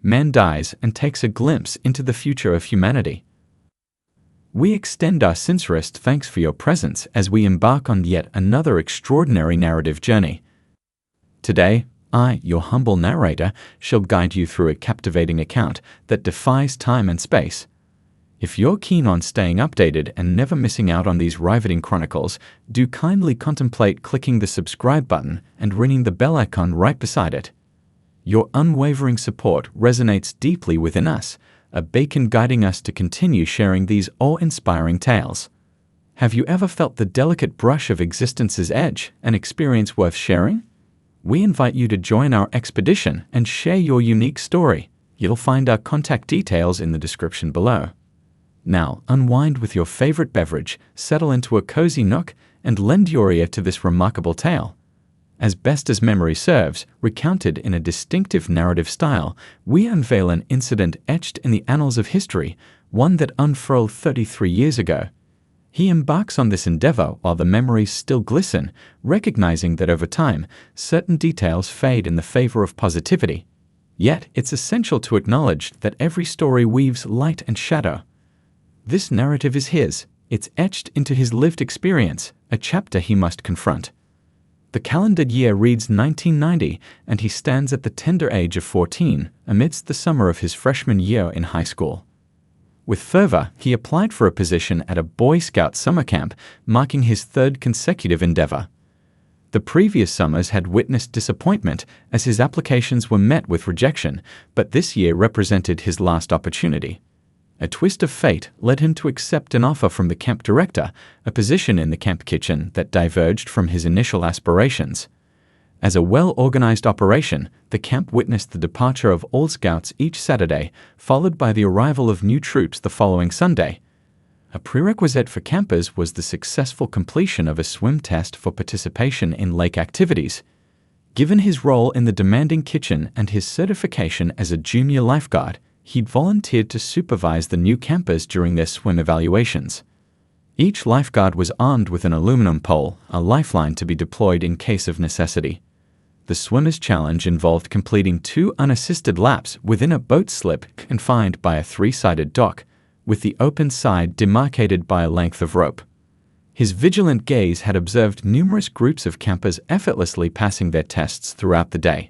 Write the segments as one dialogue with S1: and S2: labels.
S1: Man dies and takes a glimpse into the future of humanity. We extend our sincerest thanks for your presence as we embark on yet another extraordinary narrative journey. Today, I, your humble narrator, shall guide you through a captivating account that defies time and space. If you're keen on staying updated and never missing out on these riveting chronicles, do kindly contemplate clicking the subscribe button and ringing the bell icon right beside it. Your unwavering support resonates deeply within us, a beacon guiding us to continue sharing these awe-inspiring tales. Have you ever felt the delicate brush of existence's edge, an experience worth sharing? We invite you to join our expedition and share your unique story. You'll find our contact details in the description below. Now, unwind with your favorite beverage, settle into a cozy nook, and lend your ear to this remarkable tale. As best as memory serves, recounted in a distinctive narrative style, we unveil an incident etched in the annals of history, one that unfurled 33 years ago. He embarks on this endeavor while the memories still glisten, recognizing that over time, certain details fade in the favor of positivity. Yet, it's essential to acknowledge that every story weaves light and shadow. This narrative is his. It's etched into his lived experience, a chapter he must confront. The calendar year reads 1990, and he stands at the tender age of 14, amidst the summer of his freshman year in high school. With fervor, he applied for a position at a Boy Scout summer camp, marking his third consecutive endeavor. The previous summers had witnessed disappointment as his applications were met with rejection, but this year represented his last opportunity. A twist of fate led him to accept an offer from the camp director, a position in the camp kitchen that diverged from his initial aspirations. As a well-organized operation, the camp witnessed the departure of all scouts each Saturday, followed by the arrival of new troops the following Sunday. A prerequisite for campers was the successful completion of a swim test for participation in lake activities. Given his role in the demanding kitchen and his certification as a junior lifeguard, he'd volunteered to supervise the new campers during their swim evaluations. Each lifeguard was armed with an aluminum pole, a lifeline to be deployed in case of necessity. The swimmer's challenge involved completing 2 unassisted laps within a boat slip confined by a 3-sided dock, with the open side demarcated by a length of rope. His vigilant gaze had observed numerous groups of campers effortlessly passing their tests throughout the day.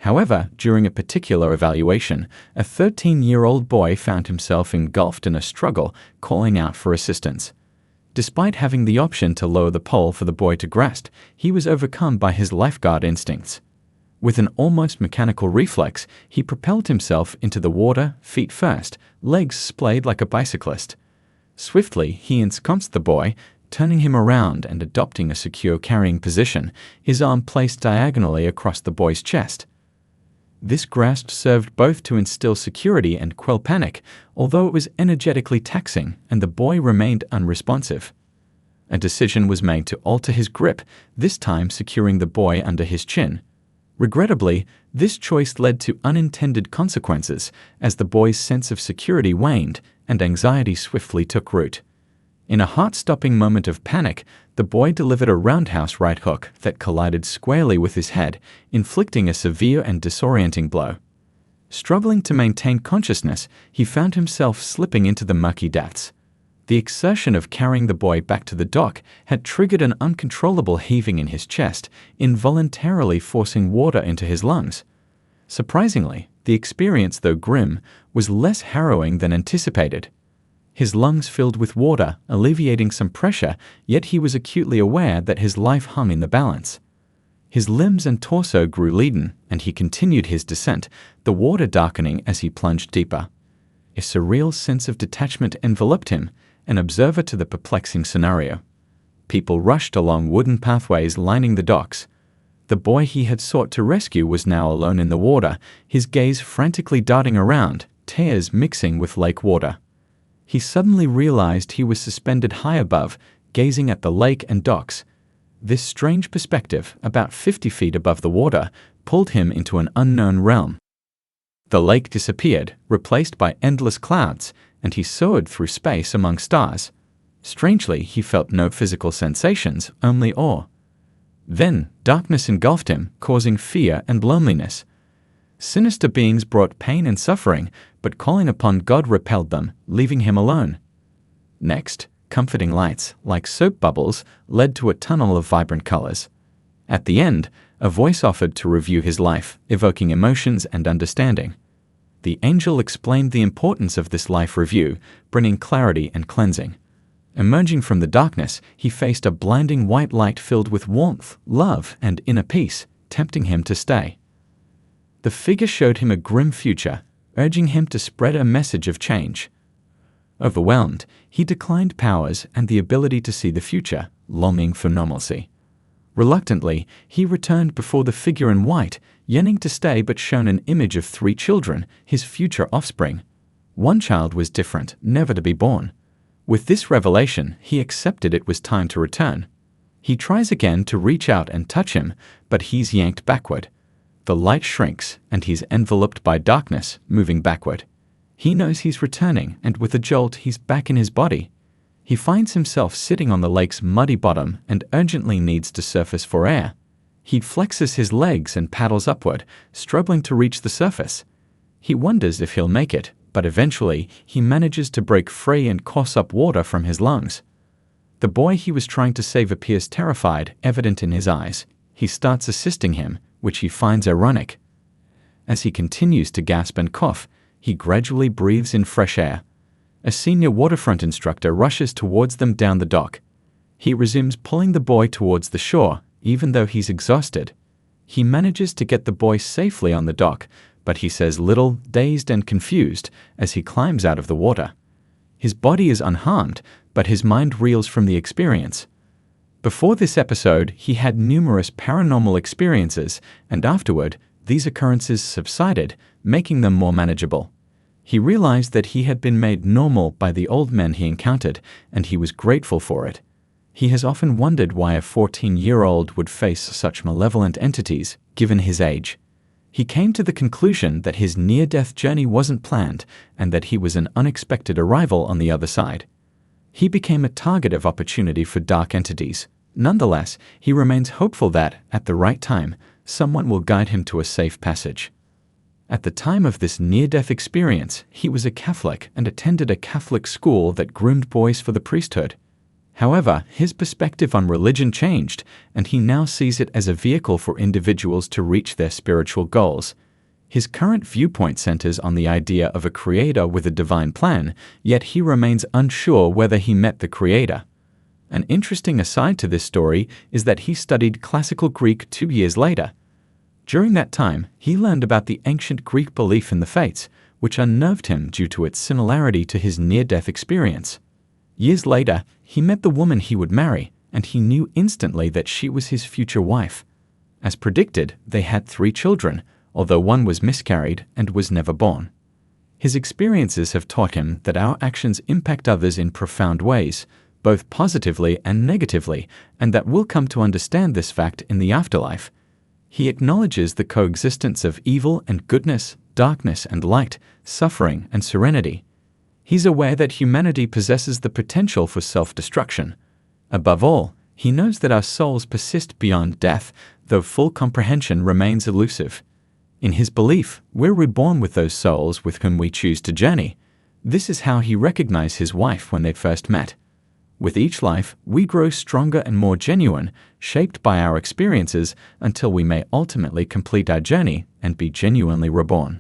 S1: However, during a particular evaluation, a 13-year-old boy found himself engulfed in a struggle, calling out for assistance. Despite having the option to lower the pole for the boy to grasp, he was overcome by his lifeguard instincts. With an almost mechanical reflex, he propelled himself into the water, feet first, legs splayed like a bicyclist. Swiftly, he ensconced the boy, turning him around and adopting a secure carrying position, his arm placed diagonally across the boy's chest. This grasp served both to instill security and quell panic, although it was energetically taxing and the boy remained unresponsive. A decision was made to alter his grip, this time securing the boy under his chin. Regrettably, this choice led to unintended consequences as the boy's sense of security waned and anxiety swiftly took root. In a heart-stopping moment of panic, the boy delivered a roundhouse right hook that collided squarely with his head, inflicting a severe and disorienting blow. Struggling to maintain consciousness, he found himself slipping into the murky depths. The exertion of carrying the boy back to the dock had triggered an uncontrollable heaving in his chest, involuntarily forcing water into his lungs. Surprisingly, the experience, though grim, was less harrowing than anticipated. His lungs filled with water, alleviating some pressure, yet he was acutely aware that his life hung in the balance. His limbs and torso grew leaden, and he continued his descent, the water darkening as he plunged deeper. A surreal sense of detachment enveloped him, an observer to the perplexing scenario. People rushed along wooden pathways lining the docks. The boy he had sought to rescue was now alone in the water, his gaze frantically darting around, tears mixing with lake water. He suddenly realized he was suspended high above, gazing at the lake and docks. This strange perspective, about 50 feet above the water, pulled him into an unknown realm. The lake disappeared, replaced by endless clouds, and he soared through space among stars. Strangely, he felt no physical sensations, only awe. Then, darkness engulfed him, causing fear and loneliness. Sinister beings brought pain and suffering, but calling upon God repelled them, leaving him alone. Next, comforting lights, like soap bubbles, led to a tunnel of vibrant colors. At the end, a voice offered to review his life, evoking emotions and understanding. The angel explained the importance of this life review, bringing clarity and cleansing. Emerging from the darkness, he faced a blinding white light filled with warmth, love, and inner peace, tempting him to stay. The figure showed him a grim future, urging him to spread a message of change. Overwhelmed, he declined powers and the ability to see the future, longing for normalcy. Reluctantly, he returned before the figure in white, yearning to stay but shown an image of 3 children, his future offspring. One child was different, never to be born. With this revelation, he accepted it was time to return. He tries again to reach out and touch him, but he's yanked backward. The light shrinks, and he's enveloped by darkness, moving backward. He knows he's returning, and with a jolt, he's back in his body. He finds himself sitting on the lake's muddy bottom and urgently needs to surface for air. He flexes his legs and paddles upward, struggling to reach the surface. He wonders if he'll make it, but eventually he manages to break free and coughs up water from his lungs. The boy he was trying to save appears terrified, evident in his eyes. He starts assisting him, which he finds ironic. As he continues to gasp and cough, he gradually breathes in fresh air. A senior waterfront instructor rushes towards them down the dock. He resumes pulling the boy towards the shore, even though he's exhausted. He manages to get the boy safely on the dock, but he says little, dazed and confused, as he climbs out of the water. His body is unharmed, but his mind reels from the experience. Before this episode, he had numerous paranormal experiences, and afterward, these occurrences subsided, making them more manageable. He realized that he had been made normal by the old men he encountered, and he was grateful for it. He has often wondered why a 14-year-old would face such malevolent entities, given his age. He came to the conclusion that his near-death journey wasn't planned, and that he was an unexpected arrival on the other side. He became a target of opportunity for dark entities. Nonetheless, he remains hopeful that, at the right time, someone will guide him to a safe passage. At the time of this near-death experience, he was a Catholic and attended a Catholic school that groomed boys for the priesthood. However, his perspective on religion changed, and he now sees it as a vehicle for individuals to reach their spiritual goals. His current viewpoint centers on the idea of a creator with a divine plan, yet he remains unsure whether he met the creator. An interesting aside to this story is that he studied classical Greek 2 years later. During that time, he learned about the ancient Greek belief in the fates, which unnerved him due to its similarity to his near-death experience. Years later, he met the woman he would marry, and he knew instantly that she was his future wife. As predicted, they had 3 children, although one was miscarried and was never born. His experiences have taught him that our actions impact others in profound ways, both positively and negatively, and that we'll come to understand this fact in the afterlife. He acknowledges the coexistence of evil and goodness, darkness and light, suffering and serenity. He's aware that humanity possesses the potential for self-destruction. Above all, he knows that our souls persist beyond death, though full comprehension remains elusive. In his belief, we're reborn with those souls with whom we choose to journey. This is how he recognized his wife when they first met. With each life, we grow stronger and more genuine, shaped by our experiences until we may ultimately complete our journey and be genuinely reborn.